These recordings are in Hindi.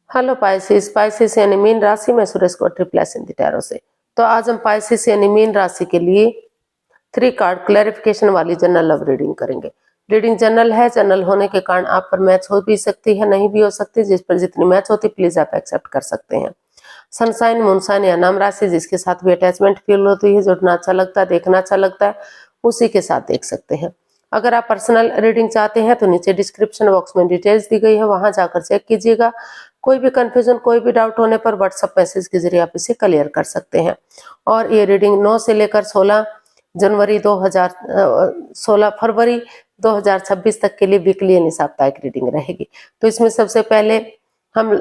हेलो पाइसिस, पाइसिस यानी मीन राशि में सुरेश को ट्रिप्लेस इन द टैरो से। तो आज हम पाइसिस यानी मीन राशि के लिए 3 कार्ड क्लैरिफिकेशन वाली जनरल लव रीडिंग करेंगे। रीडिंग जनरल है, जनरल होने के कारण आप पर मैच हो भी सकती है, नहीं भी हो सकती। जिस पर जितनी मैच होती प्लीज आप एक्सेप्ट कर सकते हैं। सनसाइन, मूनसाइन या नाम राशि जिसके साथ भी अटैचमेंट फील होती है, जुड़ना अच्छा लगता है, देखना अच्छा लगता है, उसी के साथ देख सकते हैं। अगर आप पर्सनल रीडिंग चाहते हैं तो नीचे डिस्क्रिप्शन बॉक्स में डिटेल्स दी गई है, वहां जाकर चेक कीजिएगा। कोई भी कंफ्यूजन, कोई भी डाउट होने पर व्हाट्सएप मैसेज के जरिए आप इसे क्लियर कर सकते हैं। और ये रीडिंग 9 से लेकर 16 फरवरी 2026 तक के लिए वीकली यानी साप्ताहिक रीडिंग रहेगी। तो इसमें सबसे पहले हम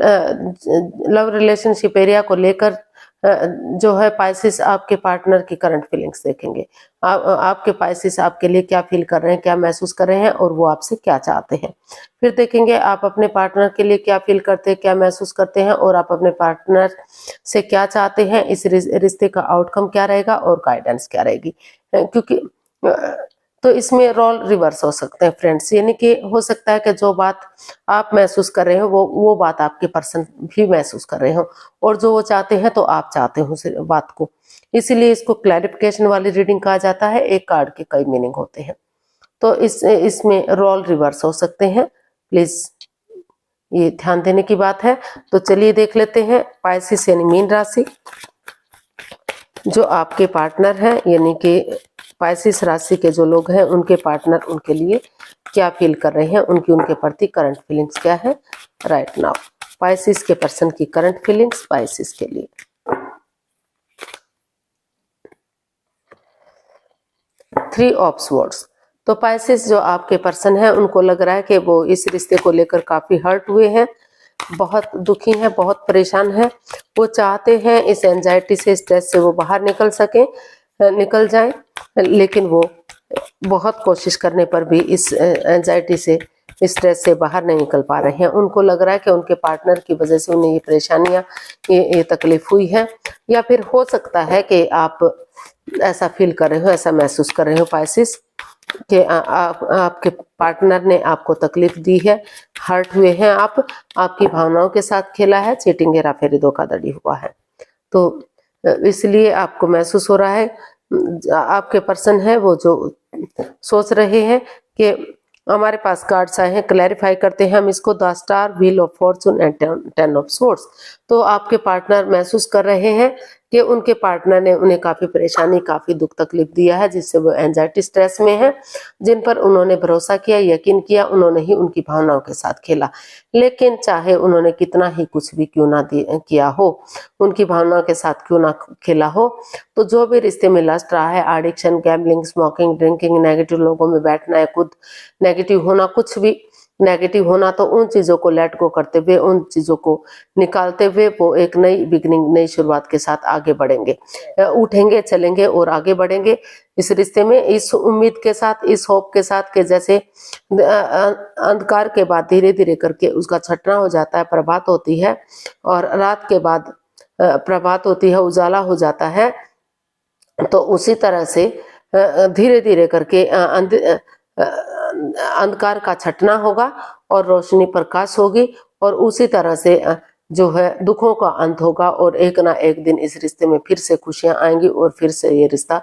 लव रिलेशनशिप एरिया को लेकर जो है पाइसिस आपके पार्टनर की करंट फीलिंग्स देखेंगे। आपके पाइसिस आपके लिए क्या फील कर रहे हैं, क्या महसूस कर रहे हैं और वो आपसे क्या चाहते हैं। फिर देखेंगे आप अपने पार्टनर के लिए क्या फील करते हैं, क्या महसूस करते हैं और आप अपने पार्टनर से क्या चाहते हैं। इस रिश्ते का आउटकम क्या रहेगा और गाइडेंस क्या रहेगी। क्योंकि तो इसमें रोल रिवर्स हो सकते हैं फ्रेंड्स, यानी कि हो सकता है कि जो बात आप महसूस कर रहे हो वो बात आपके पर्सन भी महसूस कर रहे हो, और जो वो चाहते हैं तो आप चाहते हो उस बात को। इसीलिए इसको क्लैरिफिकेशन वाली रीडिंग कहा जाता है। एक कार्ड के कई मीनिंग होते हैं, तो इसमें रोल रिवर्स हो सकते हैं, प्लीज ये ध्यान देने की बात है। तो चलिए देख लेते हैं पाइसिस यानी मीन राशि, जो आपके पार्टनर हैं यानी कि पाइसिस राशि के जो लोग हैं उनके पार्टनर उनके लिए क्या फील कर रहे हैं, उनके प्रति करंट फीलिंग्स क्या है राइट नाउ। पाइसिस के पर्सन की करंट फीलिंग्स पाइसिस के लिए। Three of swords. तो पाइसिस जो आपके पर्सन है उनको लग रहा है कि वो इस रिश्ते को लेकर काफी हर्ट हुए हैं, बहुत दुखी हैं, बहुत परेशान हैं। वो चाहते हैं इस एंजाइटी से, स्ट्रेस से वो बाहर निकल जाएं, लेकिन वो बहुत कोशिश करने पर भी इस एंजाइटी से, स्ट्रेस से बाहर नहीं निकल पा रहे हैं। उनको लग रहा है कि उनके पार्टनर की वजह से उन्हें ये परेशानियां, ये तकलीफ हुई है, या फिर हो सकता है कि आप ऐसा फील कर रहे हो, ऐसा महसूस कर रहे हो पाइसिस कि आपके पार्टनर ने आपको तकलीफ दी है, हर्ट हुए हैं, आपकी भावनाओं के साथ खेला है, चीटिंग, हेराफेरी, धोखाधड़ी हुआ है। तो इसलिए आपको महसूस हो रहा है, आपके पर्सन है वो जो सोच रहे हैं कि हमारे पास कार्ड्स आए हैं, क्लैरिफाई करते हैं हम इसको, the star, wheel of Fortune and 10 of swords. तो आपके पार्टनर महसूस कर रहे हैं कि उनके पार्टनर ने उन्हें काफी परेशानी, काफी दुख तकलीफ दिया है, जिससे वो एंजाइटी, स्ट्रेस में है। जिन पर उन्होंने भरोसा किया, यकीन किया, उन्होंने ही उनकी भावनाओं के साथ खेला। लेकिन चाहे उन्होंने कितना ही कुछ भी क्यों ना किया हो, उनकी भावनाओं के साथ क्यों ना खेला हो, तो जो भी रिश्ते में लस्ट रहा है, addiction, gambling, smoking, drinking, negative लोगों में बैठना है, खुद नेगेटिव होना, कुछ भी नेगेटिव होना, तो उन चीजों को लेट गो करते हुए, उन चीजों को निकालते हुए वो एक नई बिगिनिंग, नई शुरुआत के साथ आगे बढ़ेंगे, उठेंगे, चलेंगे और आगे बढ़ेंगे इस रिश्ते में, इस उम्मीद के साथ, इस होप के साथ कि जैसे अंधकार के बाद धीरे धीरे करके उसका छटना हो जाता है, प्रभात होती है, और रात के बाद प्रभात होती है, उजाला हो जाता है। तो उसी तरह से धीरे धीरे करके अंधकार का छटना होगा और रोशनी, प्रकाश होगी, और उसी तरह से जो है दुखों का अंत होगा, और एक ना एक दिन इस रिश्ते में फिर से खुशियां आएंगी और फिर से ये रिश्ता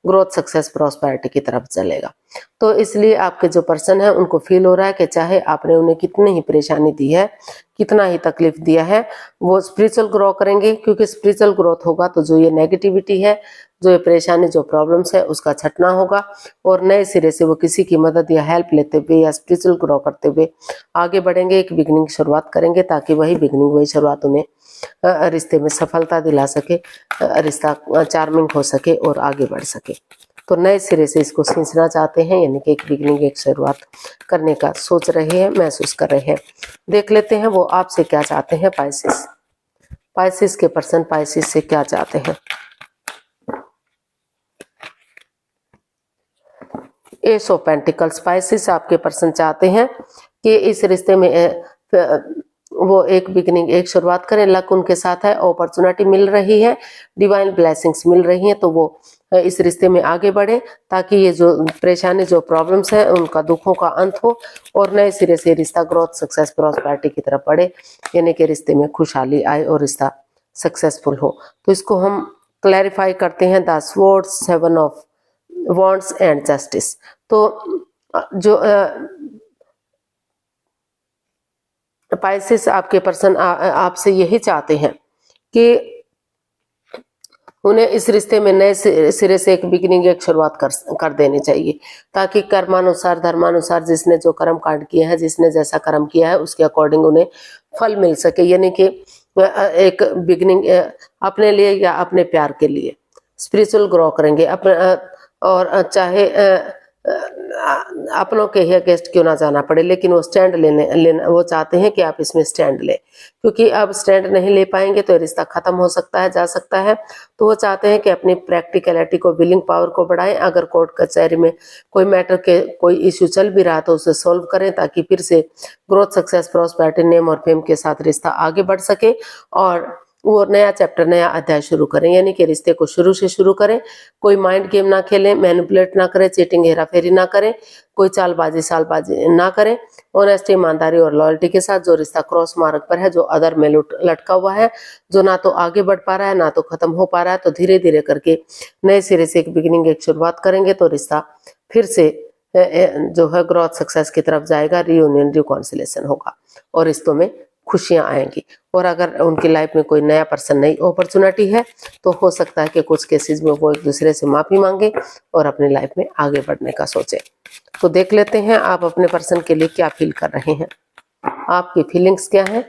ग्रोथ, सक्सेस, प्रॉस्पेरिटी की तरफ चलेगा। तो इसलिए आपके जो पर्सन है उनको फील हो रहा है कि चाहे आपने उन्हें कितनी ही परेशानी दी है, कितना ही तकलीफ दिया है, वो स्पिरिचुअल ग्रो करेंगे, क्योंकि स्पिरिचुअल ग्रोथ होगा तो जो ये नेगेटिविटी है, जो ये परेशानी, जो प्रॉब्लम्स है, उसका छटना होगा, और नए सिरे से वो किसी की मदद या हेल्प लेते हुए या स्पिरिचुअल ग्रो करते हुए आगे बढ़ेंगे, एक बिगनिंग शुरुआत करेंगे, ताकि वही बिगनिंग, वही शुरुआत उन्हें रिश्ते में सफलता दिला सके, रिश्ता चार्मिंग हो सके और आगे बढ़ सके। तो नए सिरे से इसको सींचना चाहते हैं, यानी कि एक बिगनिंग, एक शुरुआत करने का सोच रहे हैं, महसूस कर रहे हैं। देख लेते हैं वो आपसे क्या चाहते हैं। पाइसिस के पर्सन पाइसिस से क्या चाहते हैं। S of pentacles. पाइसिस आपके पर्सन चाहते हैं कि इस रिश्ते में वो एक बिगनिंग, एक शुरुआत करें। लक उनके साथ है, अपॉर्चुनिटी मिल रही है, डिवाइन ब्लेसिंग्स मिल रही हैं, तो वो इस रिश्ते में आगे बढ़े, ताकि ये जो परेशानी, जो प्रॉब्लम्स है, उनका, दुखों का अंत हो और नए सिरे से रिश्ता ग्रोथ, सक्सेस, प्रॉस्पेरिटी की तरफ बढ़े, यानी कि रिश्ते में खुशहाली आए और रिश्ता सक्सेसफुल हो। तो इसको हम क्लैरिफाई करते हैं, the sword, 7 of wands and justice. तो जो पाइसेस, आपके पर्सन आपसे यही चाहते हैं कि उन्हें इस रिश्ते में नए सिरे से एक बिगिनिंग, एक शुरुआत कर देनी चाहिए, ताकि कर्मानुसार, धर्मानुसार जिसने जो कर्म कांड किया है, जिसने जैसा कर्म किया है, उसके अकॉर्डिंग उन्हें फल मिल सके, यानी कि एक बिगिनिंग अपने लिए या अपने प्यार के लिए स्पिरिचुअल ग्रो करेंगे अपने, और चाहे अपनों के ही अगेंस्ट क्यों ना जाना पड़े, लेकिन वो स्टैंड लेना वो चाहते हैं कि आप इसमें स्टैंड लें, क्योंकि अब स्टैंड नहीं ले पाएंगे तो रिश्ता खत्म हो सकता है, जा सकता है। तो वो चाहते हैं कि अपनी प्रैक्टिकलिटी को, विलिंग पावर को बढ़ाएं। अगर कोर्ट कचहरी में कोई मैटर के कोई इश्यू चल भी रहा तो उसे सॉल्व करें, ताकि फिर से ग्रोथ, सक्सेस, प्रॉस्पेरिटी, नेम और फेम के साथ रिश्ता आगे बढ़ सके और वो नया चैप्टर, नया अध्याय शुरू करें, यानी कि रिश्ते को शुरू से शुरू करें। कोई माइंड गेम ना खेलें, मैनिपुलेट ना करें, चीटिंग, हेराफेरी ना करें, कोई चालबाजी, सालबाजी ना करें। ऑनेस्टी, ईमानदारी और लॉयल्टी के साथ जो रिश्ता क्रॉस मार्ग पर है, जो अदर में लटका हुआ है, जो ना तो आगे बढ़ पा रहा है ना तो खत्म हो पा रहा है, तो धीरे धीरे करके नए सिरे से एक बिगिनिंग, एक शुरुआत करेंगे तो रिश्ता फिर से जो है ग्रोथ, सक्सेस की तरफ जाएगा, रियूनियन, रिकॉन्सिलेशन होगा और रिश्तों में खुशियां आएंगी। और अगर उनकी लाइफ में कोई नया पर्सन, नई अपॉर्चुनिटी है, तो हो सकता है कि कुछ केसेस में वो एक दूसरे से माफी मांगे और अपनी लाइफ में आगे बढ़ने का सोचे। तो देख लेते हैं आप अपने पर्सन के लिए क्या फील कर रहे हैं, आपकी फीलिंग्स क्या है,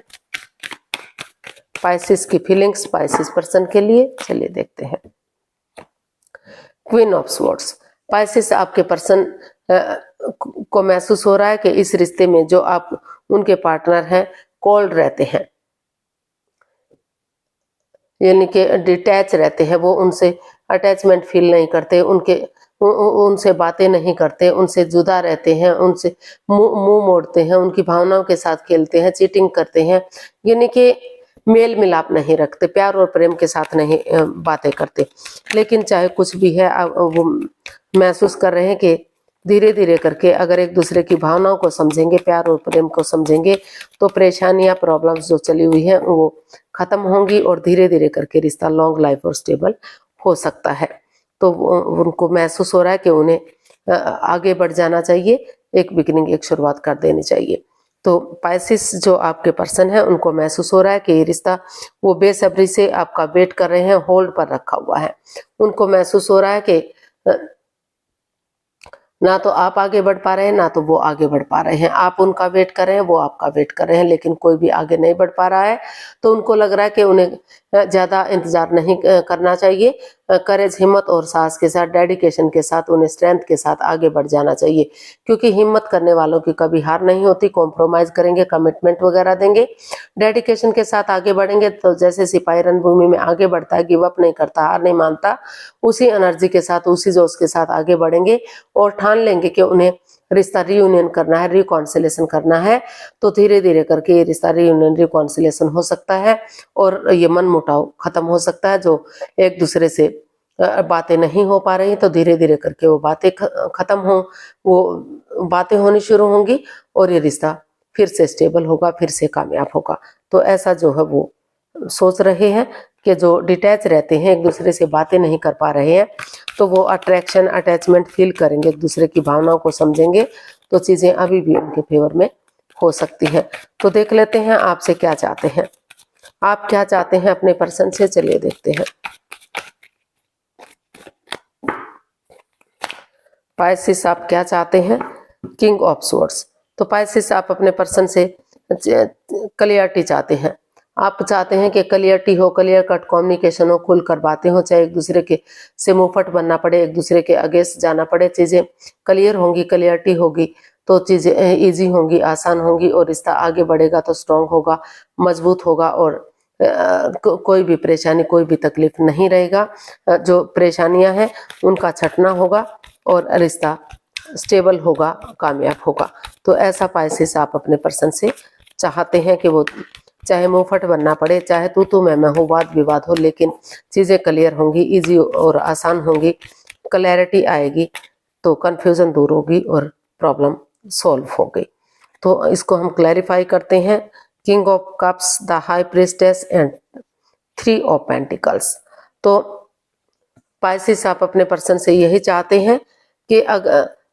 पाइसेस की फीलिंग्स पाइसेस पर्सन के लिए। चलिए देखते हैं। क्वीन ऑफ स्वॉर्ड्स, पाइसेस, आपके पर्सन को महसूस हो रहा है कि इस रिश्ते में जो आप उनके पार्टनर हैं, कोल्ड रहते हैं, यानी कि डिटैच रहते हैं, वो उनसे अटैचमेंट फील नहीं करते, उनसे बातें नहीं करते, उनसे जुदा रहते हैं, उनसे मुंह मोड़ते हैं, उनकी भावनाओं के साथ खेलते हैं, चीटिंग करते हैं, यानी कि मेल मिलाप नहीं रखते, प्यार और प्रेम के साथ नहीं बातें करते। लेकिन चाहे कुछ भी है, वो महसूस कर रहे हैं कि धीरे धीरे करके अगर एक दूसरे की भावनाओं को समझेंगे, प्यार और प्रेम को समझेंगे, तो परेशानियां, प्रॉब्लम्स जो चली हुई है वो खत्म होंगी और धीरे धीरे करके रिश्ता लॉन्ग लाइफ और स्टेबल हो सकता है। तो उनको महसूस हो रहा है कि उन्हें आगे बढ़ जाना चाहिए, एक बिगिनिंग, एक शुरुआत कर देनी चाहिए। तो पाइसेस जो आपके पर्सन है, उनको महसूस हो रहा है कि ये रिश्ता वो बेसब्री से आपका वेट कर रहे हैं, होल्ड पर रखा हुआ है। उनको महसूस हो रहा है कि ना तो आप आगे बढ़ पा रहे हैं, ना तो वो आगे बढ़ पा रहे हैं। आप उनका वेट कर रहे हैं, वो आपका वेट कर रहे हैं, लेकिन कोई भी आगे नहीं बढ़ पा रहा है। तो उनको लग रहा है कि उन्हें ज़्यादा इंतजार नहीं करना चाहिए। करेज, हिम्मत और साहस के साथ, डेडिकेशन के साथ, उन्हें स्ट्रेंथ के साथ आगे बढ़ जाना चाहिए, क्योंकि हिम्मत करने वालों की कभी हार नहीं होती। कॉम्प्रोमाइज़ करेंगे, कमिटमेंट वगैरह देंगे, डेडिकेशन के साथ आगे बढ़ेंगे। तो जैसे सिपाही रणभूमि में आगे बढ़ता है, गिव अप नहीं करता, हार नहीं मानता, उसी एनर्जी के साथ, उसी जोश के साथ आगे बढ़ेंगे और ठान लेंगे कि उन्हें रिश्ता रियूनियन करना है, रिकॉन्सिलेशन करना है। तो धीरे धीरे करके ये रिश्ता रियूनियन, रिकॉन्सिलेशन हो सकता है और ये मन मुटाव खत्म हो सकता है। जो एक दूसरे से बातें नहीं हो पा रही, तो धीरे धीरे करके वो बातें खत्म हो, वो बातें होनी शुरू होंगी और ये रिश्ता फिर से स्टेबल होगा, फिर से कामयाब होगा। तो ऐसा जो है वो सोच रहे हैं कि जो डिटैच रहते हैं, एक दूसरे से बातें नहीं कर पा रहे हैं, तो वो अट्रैक्शन, अटैचमेंट फील करेंगे, एक दूसरे की भावनाओं को समझेंगे, तो चीज़ें अभी भी उनके फेवर में हो सकती हैं। तो देख लेते हैं आपसे क्या चाहते हैं, आप क्या चाहते हैं अपने पर्सन से। चलिए देखते हैं। पाइसेस, आप क्या चाहते हैं, किंग ऑफ स्वॉर्ड्स। तो पाइसेस, आप अपने पर्सन से क्लियरिटी चाहते हैं। आप चाहते हैं कि क्लियरिटी हो, क्लियर कट कम्युनिकेशन हो, खुलकर बातें हो, चाहे एक दूसरे के से मुंहफट बनना पड़े, एक दूसरे के अगेंस्ट जाना पड़े, चीज़ें क्लियर होंगी, क्लियरिटी होगी तो चीज़ें ईजी होंगी, आसान होंगी और रिश्ता आगे बढ़ेगा तो स्ट्रांग होगा, मजबूत होगा और कोई भी परेशानी, कोई भी तकलीफ नहीं रहेगा। जो परेशानियां हैं उनका छटना होगा और रिश्ता स्टेबल होगा, कामयाब होगा। तो ऐसा पाइसेस आप अपने पर्सन से चाहते हैं कि वो चाहे मुंहफट बनना पड़े, चाहे तू मैं हो, वाद विवाद हो, लेकिन चीज़ें क्लियर होंगी, इजी और आसान होंगी, क्लैरिटी आएगी, तो कन्फ्यूज़न दूर होगी और प्रॉब्लम सॉल्व हो गई। तो इसको हम क्लैरिफाई करते हैं। King of cups, the high priestess and 3 of pentacles. तो पाइसेस आप अपने पर्सन से यही चाहते हैं कि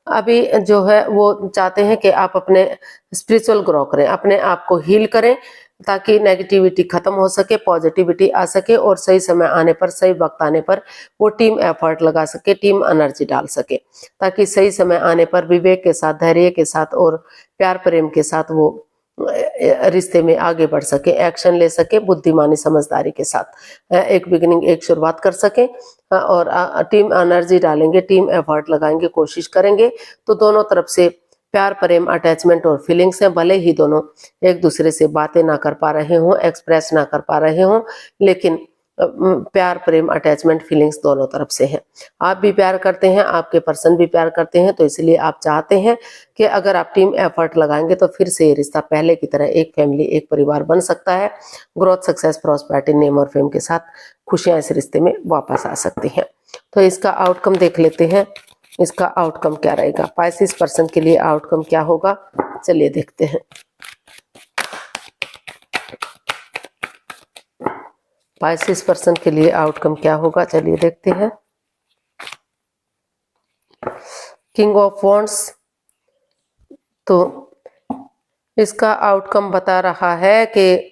अभी जो है वो चाहते हैं कि आप अपने स्पिरिचुअल ग्रो करें, अपने आप को हील करें, ताकि नेगेटिविटी खत्म हो सके, पॉजिटिविटी आ सके और सही समय आने पर, सही वक्त आने पर वो टीम एफर्ट लगा सके, टीम एनर्जी डाल सके, ताकि सही समय आने पर विवेक के साथ, धैर्य के साथ और प्यार प्रेम के साथ वो रिश्ते में आगे बढ़ सके, एक्शन ले सके, बुद्धिमानी समझदारी के साथ एक बिगिनिंग, एक शुरुआत कर सके और टीम एनर्जी डालेंगे, टीम एफर्ट लगाएंगे, कोशिश करेंगे, तो दोनों तरफ से प्यार प्रेम अटैचमेंट और फीलिंग्स हैं। भले ही दोनों एक दूसरे से बातें ना कर पा रहे हों, एक्सप्रेस ना कर पा रहे हों, लेकिन प्यार प्रेम अटैचमेंट फीलिंग्स दोनों तरफ से हैं। आप भी प्यार करते हैं, आपके पर्सन भी प्यार करते हैं, तो इसलिए आप चाहते हैं कि अगर आप टीम एफर्ट लगाएंगे तो फिर से ये रिश्ता पहले की तरह एक फैमिली, एक परिवार बन सकता है। ग्रोथ, सक्सेस, प्रॉस्पेरिटी, नेम और फेम के साथ खुशियां इस रिश्ते में वापस आ सकती हैं। तो इसका आउटकम देख लेते हैं, इसका आउटकम क्या रहेगा, पाइसेस पर्सन के लिए आउटकम क्या होगा, चलिए देखते हैं। पाइसेस पर्सन के लिए आउटकम क्या होगा, चलिए देखते हैं। किंग ऑफ वॉन्ड्स, तो इसका आउटकम बता रहा है कि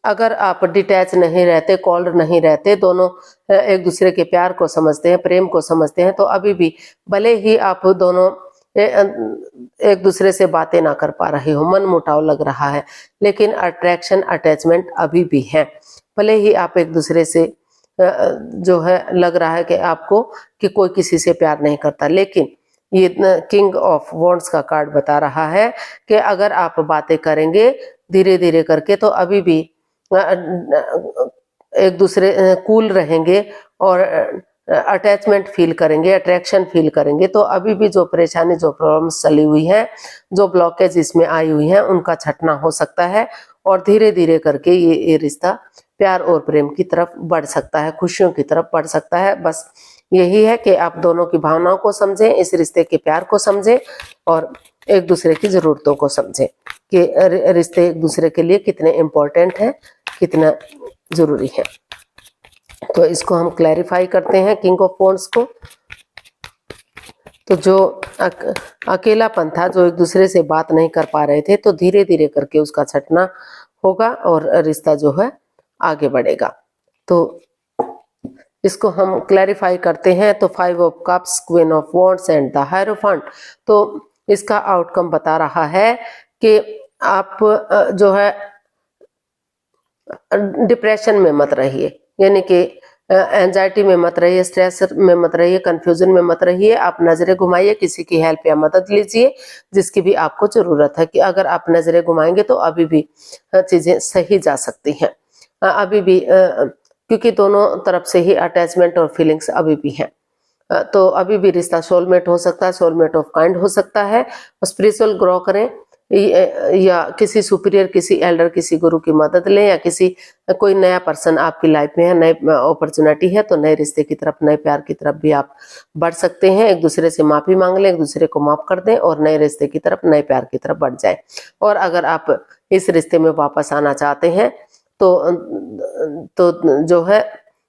अगर आप डिटैच नहीं रहते, कॉल्ड नहीं रहते, दोनों एक दूसरे के प्यार को समझते हैं, प्रेम को समझते हैं, तो अभी भी भले ही आप दोनों एक दूसरे से बातें ना कर पा रहे हो, मन मुटाव लग रहा है, लेकिन अट्रैक्शन अटैचमेंट अभी भी है। भले ही आप एक दूसरे से जो है लग रहा है कि आपको कि कोई किसी से प्यार नहीं करता, लेकिन ये किंग ऑफ वॉन्ड्स का कार्ड बता रहा है कि अगर आप बातें करेंगे धीरे धीरे करके, तो अभी भी एक दूसरे कूल रहेंगे और अटैचमेंट फील करेंगे, अट्रैक्शन फील करेंगे, तो अभी भी जो परेशानी, जो प्रॉब्लम्स चली हुई हैं, जो ब्लॉकेज इसमें आई हुई हैं, उनका छटना हो सकता है और धीरे धीरे करके ये रिश्ता प्यार और प्रेम की तरफ बढ़ सकता है, खुशियों की तरफ बढ़ सकता है। बस यही है कि आप दोनों की भावनाओं को समझें, इस रिश्ते के प्यार को समझें और एक दूसरे की ज़रूरतों को समझें कि रिश्ते एक दूसरे के लिए कितने इम्पोर्टेंट हैं, कितना ज़रूरी है। तो इसको हम क्लैरिफाई करते हैं किंग ऑफ वॉन्ड्स को। तो जो अकेलापन था, जो एक दूसरे से बात नहीं कर पा रहे थे, तो धीरे धीरे करके उसका छटना होगा और रिश्ता जो है आगे बढ़ेगा। तो इसको हम क्लैरिफाई करते हैं। तो 5 of cups, queen of wands and the hierophant, तो इसका आउटकम बता रहा है कि आप जो है डिप्रेशन में मत रहिए, यानी कि एंजाइटी में मत रहिए, स्ट्रेस में मत रहिए, कंफ्यूजन में मत रहिए। आप नजरें घुमाइए, किसी की हेल्प या मदद लीजिए जिसकी भी आपको जरूरत है, कि अगर आप नजरें घुमाएंगे तो अभी भी चीजें सही जा सकती हैं, अभी भी क्योंकि दोनों तरफ से ही अटैचमेंट और फीलिंग्स अभी भी हैं। तो अभी भी रिश्ता सोलमेट हो सकता है, सोलमेट ऑफ काइंड हो सकता है। स्पिरिचुअल ग्रो करें या किसी सुपीरियर, किसी एल्डर, किसी गुरु की मदद लें, या किसी कोई नया पर्सन आपकी लाइफ में है, नई अपॉर्चुनिटी है, तो नए रिश्ते की तरफ, नए प्यार की तरफ भी आप बढ़ सकते हैं। एक दूसरे से माफी मांग लें, एक दूसरे को माफ कर दें और नए रिश्ते की तरफ, नए प्यार की तरफ बढ़ जाए। और अगर आप इस रिश्ते में वापस आना चाहते हैं तो जो है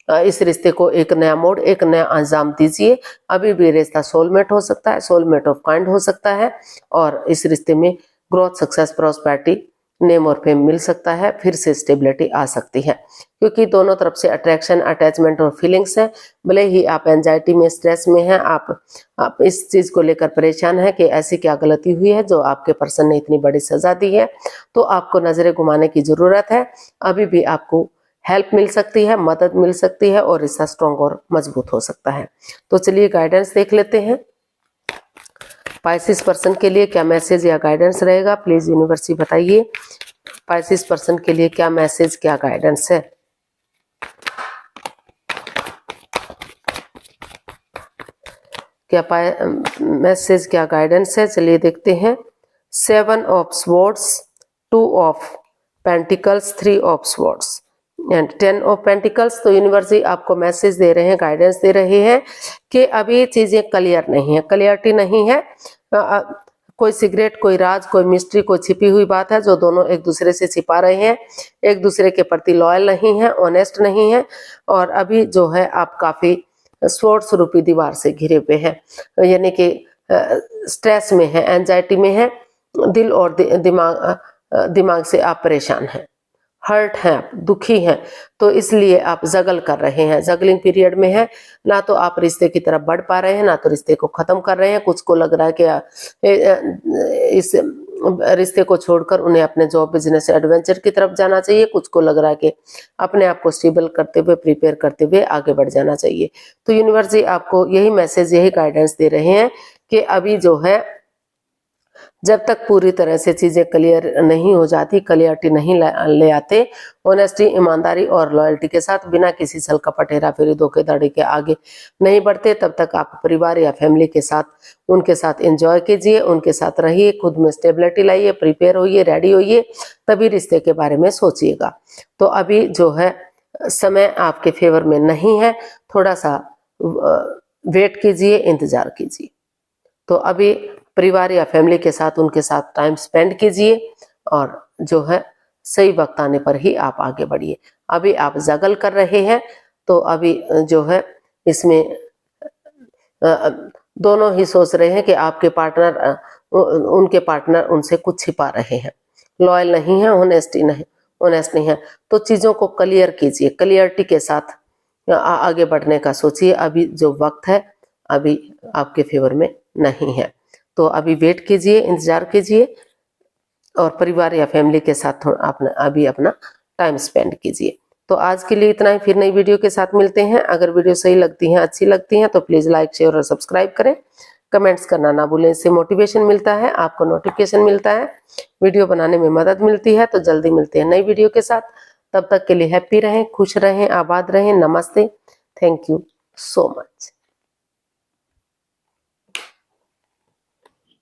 इस रिश्ते को एक नया मोड़, एक नया अंजाम दीजिए। अभी भी रिश्ता सोलमेट हो सकता है, सोलमेट ऑफ काइंड हो सकता है, और इस रिश्ते में ग्रोथ, सक्सेस, प्रॉस्पेरिटी, नेम और फेम मिल सकता है, फिर से स्टेबिलिटी आ सकती है, क्योंकि दोनों तरफ से अट्रैक्शन, अटैचमेंट और फीलिंग्स है। भले ही आप एंजाइटी में, स्ट्रेस में हैं, आप इस चीज को लेकर परेशान हैं कि ऐसी क्या गलती हुई है जो आपके पर्सन ने इतनी बड़ी सजा दी है, तो आपको नजरें घुमाने की जरूरत है। अभी भी आपको हेल्प मिल सकती है, मदद मिल सकती है और रिश्ता स्ट्रॉन्ग और मजबूत हो सकता है। तो चलिए गाइडेंस देख लेते हैं। पाइसेस पर्सन के लिए क्या मैसेज या गाइडेंस रहेगा, प्लीज यूनिवर्स बताइए। पाइसेस पर्सन के लिए क्या मैसेज, क्या गाइडेंस है। क्या मैसेज, क्या गाइडेंस है, चलिए देखते हैं। 7 of swords, 2 of pentacles, 3 of swords and 10 of pentacles. तो यूनिवर्स आपको मैसेज दे रहे हैं, गाइडेंस दे रहे हैं कि अभी चीजें क्लियर नहीं है, क्लियरिटी नहीं है। कोई सीक्रेट, कोई राज, कोई मिस्ट्री, कोई छिपी हुई बात है जो दोनों एक दूसरे से छिपा रहे हैं, एक दूसरे के प्रति लॉयल नहीं है, ऑनेस्ट नहीं है। और अभी जो है आप काफी स्वॉर्ड्स रूपी दीवार से घिरे हुए हैं, यानी कि स्ट्रेस में है, एंजाइटी में है, दिल और दिमाग से आप परेशान हैं, हर्ट हैं, आप दुखी हैं। तो इसलिए आप जगल कर रहे हैं, जगलिंग पीरियड में है। ना तो आप रिश्ते की तरफ बढ़ पा रहे हैं, ना तो रिश्ते को खत्म कर रहे हैं। कुछ को लग रहा है कि इस रिश्ते को छोड़कर उन्हें अपने जॉब, बिजनेस, एडवेंचर की तरफ जाना चाहिए। कुछ को लग रहा है कि अपने आप को स्टेबल करते हुए, प्रिपेयर करते हुए आगे बढ़ जाना चाहिए। तो यूनिवर्स जी आपको यही मैसेज, यही गाइडेंस दे रहे हैं कि अभी जो है जब तक पूरी तरह से चीजें क्लियर नहीं हो जाती, क्लियरिटी नहीं ले आते, ऑनेस्टी, ईमानदारी और लॉयल्टी के साथ बिना किसी छल कपट, हेराफेरी, धोखेधड़ी के आगे नहीं बढ़ते, तब तक आप परिवार या फैमिली के साथ, उनके साथ एंजॉय कीजिए, उनके साथ रहिए, खुद में स्टेबिलिटी लाइए, प्रिपेयर होइए, रेडी होइए, तभी रिश्ते के बारे में सोचिएगा। तो अभी जो है समय आपके फेवर में नहीं है, थोड़ा सा वेट कीजिए, इंतजार कीजिए। तो अभी परिवार या फैमिली के साथ, उनके साथ टाइम स्पेंड कीजिए और जो है सही वक्त आने पर ही आप आगे बढ़िए। अभी आप जगल कर रहे हैं, तो अभी जो है इसमें दोनों ही सोच रहे हैं कि आपके पार्टनर, उनके पार्टनर उनसे कुछ छिपा रहे हैं, लॉयल नहीं है, ऑनेस्ट नहीं है। तो चीजों को क्लियर कीजिए, क्लियरिटी के साथ आगे बढ़ने का सोचिए। अभी जो वक्त है अभी आपके फेवर में नहीं है, तो अभी वेट कीजिए, इंतजार कीजिए और परिवार या फैमिली के साथ अभी अपना टाइम स्पेंड कीजिए। तो आज के लिए इतना ही, फिर नई वीडियो के साथ मिलते हैं। अगर वीडियो सही लगती है, अच्छी लगती है तो प्लीज लाइक, शेयर और सब्सक्राइब करें। कमेंट्स करना ना भूलें, इससे मोटिवेशन मिलता है, आपको नोटिफिकेशन मिलता है, वीडियो बनाने में मदद मिलती है। तो जल्दी मिलते हैं नई वीडियो के साथ, तब तक के लिए हैप्पी रहें, खुश रहें, आबाद रहें। नमस्ते, थैंक यू सो मच।